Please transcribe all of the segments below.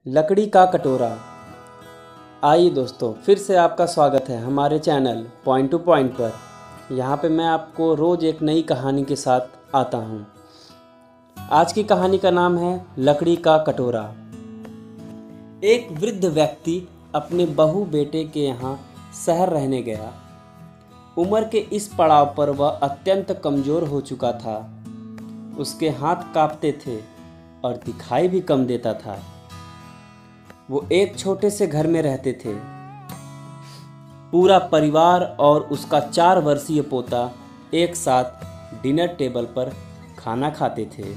लकड़ी का कटोरा। आइए दोस्तों, फिर से आपका स्वागत है हमारे चैनल पॉइंट टू पॉइंट पर। यहाँ पे मैं आपको रोज़ एक नई कहानी के साथ आता हूँ। आज की कहानी का नाम है लकड़ी का कटोरा। एक वृद्ध व्यक्ति अपने बहू बेटे के यहाँ शहर रहने गया। उम्र के इस पड़ाव पर वह अत्यंत कमज़ोर हो चुका था। उसके हाथ कांपते थे और दिखाई भी कम देता था। वो एक छोटे से घर में रहते थे। पूरा परिवार और उसका 4 वर्षीय पोता एक साथ डिनर टेबल पर खाना खाते थे।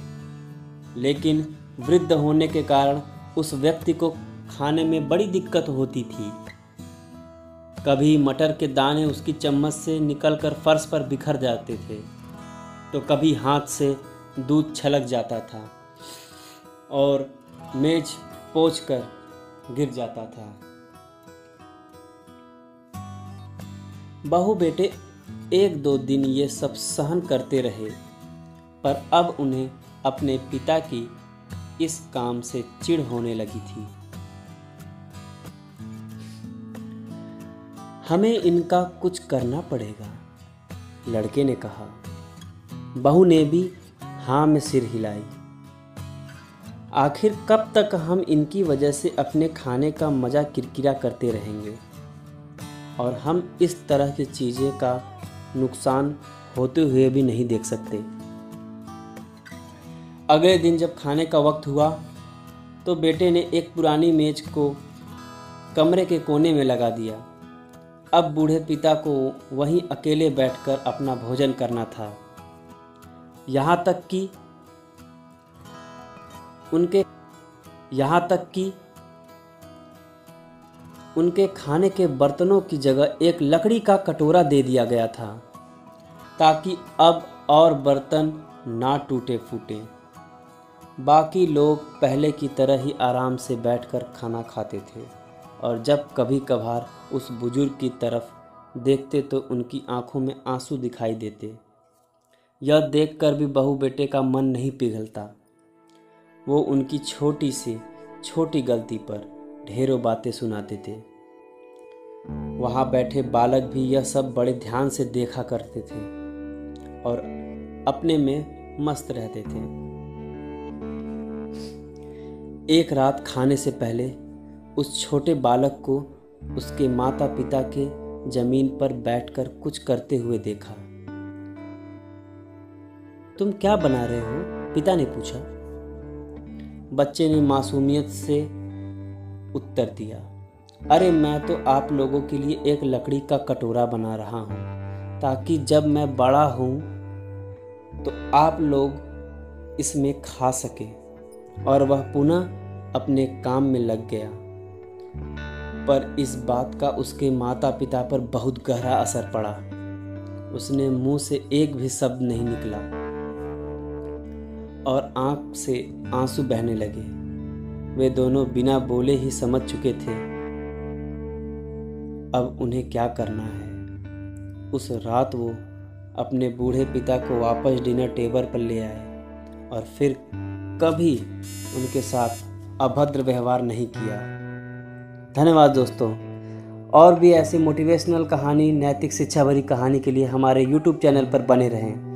लेकिन वृद्ध होने के कारण उस व्यक्ति को खाने में बड़ी दिक्कत होती थी। कभी मटर के दाने उसकी चम्मच से निकलकर फर्श पर बिखर जाते थे, तो कभी हाथ से दूध छलक जाता था और मेज पोंछकर गिर जाता था। बहू बेटे 1-2 दिन ये सब सहन करते रहे, पर अब उन्हें अपने पिता की इस काम से चिढ़ होने लगी थी। हमें इनका कुछ करना पड़ेगा, लड़के ने कहा। बहू ने भी हाँ में सिर हिलाई। आखिर कब तक हम इनकी वजह से अपने खाने का मज़ा किरकिरा करते रहेंगे और हम इस तरह की चीज़ें का नुकसान होते हुए भी नहीं देख सकते। अगले दिन जब खाने का वक्त हुआ तो बेटे ने एक पुरानी मेज को कमरे के कोने में लगा दिया। अब बूढ़े पिता को वहीं अकेले बैठकर अपना भोजन करना था। यहाँ तक कि उनके खाने के बर्तनों की जगह एक लकड़ी का कटोरा दे दिया गया था, ताकि अब और बर्तन ना टूटे फूटे। बाकी लोग पहले की तरह ही आराम से बैठकर खाना खाते थे और जब कभी कभार उस बुजुर्ग की तरफ देखते तो उनकी आंखों में आंसू दिखाई देते। यह देखकर भी बहू बेटे का मन नहीं पिघलता। वो उनकी छोटी से छोटी गलती पर ढेरों बातें सुनाते थे। वहाँ बैठे बालक भी यह सब बड़े ध्यान से देखा करते थे और अपने में मस्त रहते थे। एक रात खाने से पहले उस छोटे बालक को उसके माता पिता के जमीन पर बैठकर कुछ करते हुए देखा। तुम क्या बना रहे हो? पिता ने पूछा। बच्चे ने मासूमियत से उत्तर दिया, अरे मैं तो आप लोगों के लिए एक लकड़ी का कटोरा बना रहा हूँ, ताकि जब मैं बड़ा हूँ तो आप लोग इसमें खा सके। और वह पुनः अपने काम में लग गया। पर इस बात का उसके माता पिता पर बहुत गहरा असर पड़ा। उसने मुंह से एक भी शब्द नहीं निकला और आंख से आंसू बहने लगे। वे दोनों बिना बोले ही समझ चुके थे अब उन्हें क्या करना है। उस रात वो अपने बूढ़े पिता को वापस डिनर टेबल पर ले आए और फिर कभी उनके साथ अभद्र व्यवहार नहीं किया। धन्यवाद दोस्तों। और भी ऐसी मोटिवेशनल कहानी, नैतिक शिक्षा भरी कहानी के लिए हमारे YouTube चैनल पर बने रहें।